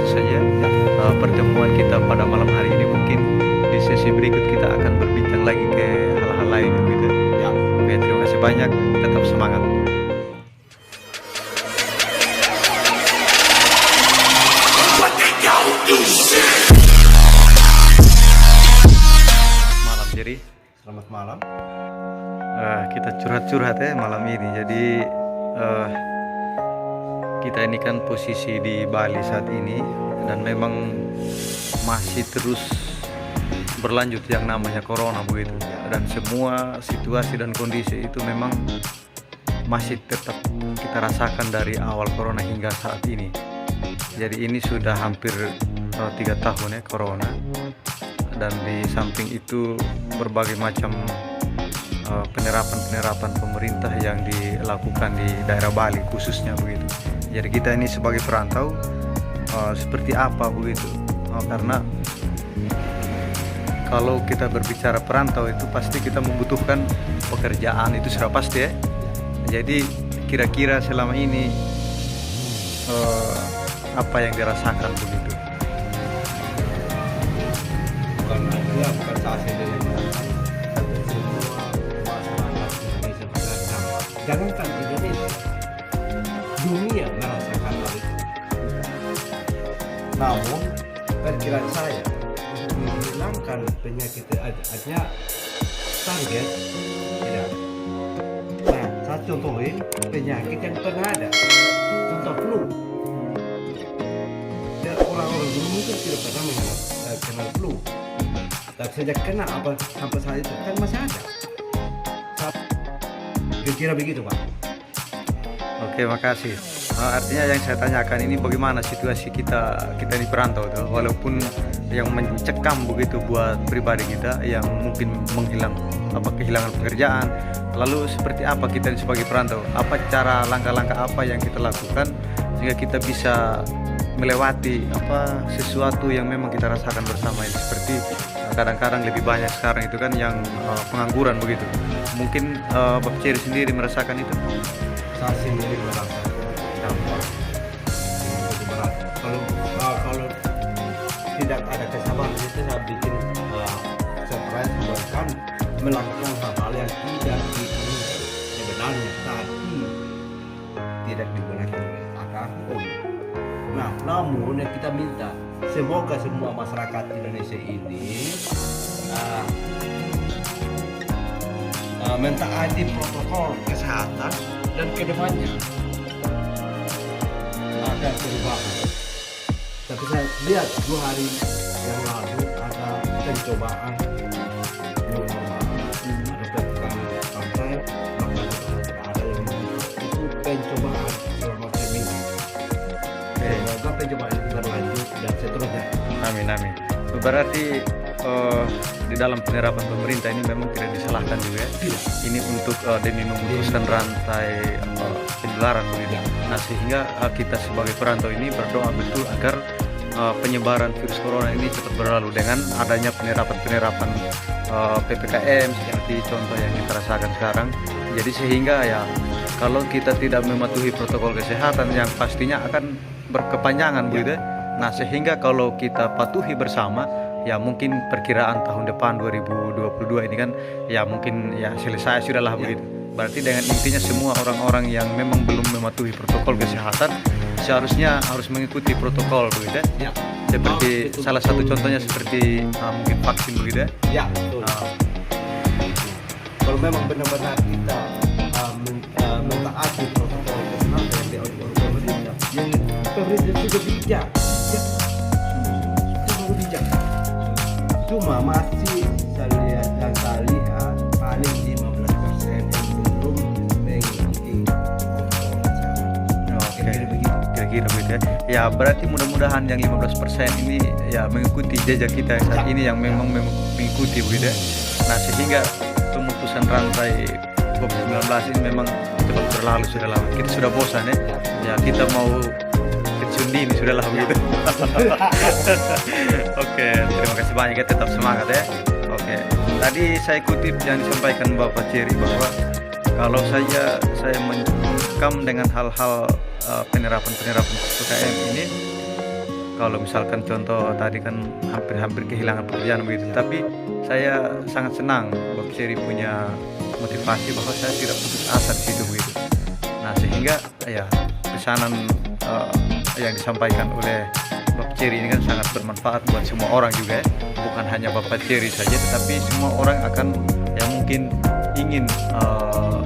saja pertemuan kita pada malam hari ini. Mungkin di sesi berikut kita akan berbincang lagi ke hal-hal lain gitu. Ya. Oke, terima kasih banyak. Tetap semangat. Malam jadi. Selamat malam. Kita curhat-curhat ya malam ini. Jadi kita ini kan posisi di Bali saat ini dan memang masih terus berlanjut yang namanya corona begitu. Dan semua situasi dan kondisi itu memang masih tetap kita rasakan dari awal corona hingga saat ini. Jadi ini sudah hampir 3 tahun ya corona. Dan di samping itu berbagai macam penerapan pemerintah yang dilakukan di daerah Bali khususnya begitu. Jadi kita ini sebagai perantau seperti apa begitu? Karena kalau kita berbicara perantau itu pasti kita membutuhkan pekerjaan, itu sudah pasti ya. Jadi kira-kira selama ini apa yang dirasakan begitu? Bukan saya sendiri yang merasakan, tapi semua masyarakat Indonesia merasakan. Jangankan Indonesia, dunia merasakan hal itu. Namun perkiraan saya untuk menghilangkan penyakit artinya target tidak. Nah, saya contohin penyakit yang pernah ada, contoh flu. Dan orang-orang dulu mungkin tidak pernah kenal flu. Dan sejak kena apa sampai saat itu kan masih ada. Kira-kira begitu, Pak. Oke, makasih. Artinya yang saya tanyakan ini bagaimana situasi kita di perantau tuh, walaupun yang mencekam begitu buat pribadi kita yang mungkin kehilangan pekerjaan. Lalu seperti apa kita sebagai perantau? Apa cara langkah-langkah apa yang kita lakukan sehingga kita bisa melewati sesuatu yang memang kita rasakan bersama ini, seperti kadang-kadang lebih banyak sekarang itu kan yang pengangguran begitu. Mungkin Bapak Ceri sendiri merasakan itu? Saya sendiri merasa dampak yang berat. Kalau tidak ada kesabaran itu saya bikin surprise bahkan melakukan hal-hal yang tidak diinginkan sebenarnya, tapi tidak digunakan oleh akun. Nah, namun yang kita minta semoga semua masyarakat Indonesia ini mentaati protokol kesehatan dan kedepannya ada perubahan. Tapi saya lihat 2 hari yang lalu ada pencobaan new normal, ada pencobaan pantai, ada yang itu pencobaan selama seminggu. Semoga pencobaan itu berlanjut dan seterusnya. Amin. Berarti di dalam penerapan pemerintah ini memang tidak disalahkan juga ya? Tidak. Ini untuk demi memutuskan rantai penularan begitu. Nah, sehingga kita sebagai perantau ini berdoa betul agar penyebaran virus corona ini cepat berlalu dengan adanya penerapan PPKM seperti contoh yang kita rasakan sekarang. Jadi sehingga ya kalau kita tidak mematuhi protokol kesehatan yang pastinya akan berkepanjangan begitu. Nah, sehingga kalau kita patuhi bersama ya mungkin perkiraan tahun depan 2022 ini kan ya mungkin ya selesai sudahlah begitu. Berarti dengan intinya semua orang-orang yang memang belum mematuhi protokol kesehatan seharusnya harus mengikuti protokol begitu ya. Seperti salah satu contohnya seperti mungkin vaksin begitu ya. Betul. Kalau memang benar-benar kita mentaati protokol kesehatan yang diatur oleh pemerintah, yang pemerintah sudah bijak, cuma masih yang saya lihat paling 15% yang belum mengikuti protokol kesehatan. Kira-kira begitu ya. Ya berarti mudah-mudahan yang 15% ini ya mengikuti jejak kita saat ini yang memang mengikuti begitu ya. Nah, sehingga pemutusan rantai COVID-19 ini memang cepat berlalu sudah lama. Kita sudah bosan ya. Ya kita mau pensiun dini sudahlah begitu. Oke, terima kasih banyak ya, tetap semangat ya. Oke, tadi saya kutip yang disampaikan Bapak Ceri bahwa kalau saya mencekam dengan hal-hal penerapan PPKM ini, kalau misalkan contoh tadi kan hampir-hampir kehilangan pekerjaan begitu, tapi saya sangat senang Bapak Cherry punya motivasi bahwa saya tidak putus asa di situ begitu. Nah sehingga ya pesanan yang disampaikan oleh Bapak Cherry ini kan sangat bermanfaat buat semua orang juga ya. Bukan hanya Bapak Cherry saja, tetapi semua orang akan yang mungkin ingin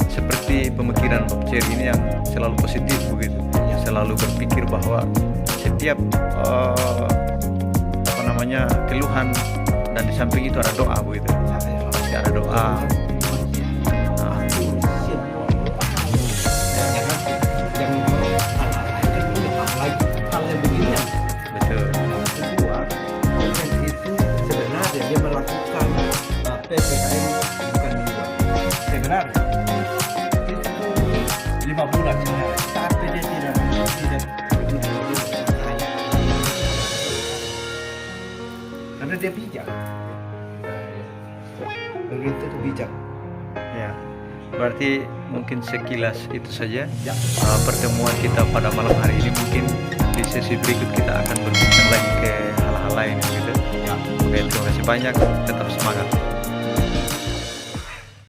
seperti pemikiran Bapak Cherry ini yang selalu positif begitu, selalu berpikir bahwa setiap keluhan dan di samping itu ada doa begitu, pasti ada doa. Hal yang beginian. Betul. Kedua, konten itu sebenarnya dia melakukan PPKM bukan mingguan. Sebenarnya itu 5 bulan sebenarnya, tapi dia tidak karena dia bijak. Pemerintah itu bijak. Ya, berarti mungkin sekilas itu saja Ya. pertemuan kita pada malam hari ini. Mungkin di sesi berikut kita akan berbincang lagi ke hal-hal lain gitu. Ya. Oke, terima kasih banyak, tetap semangat.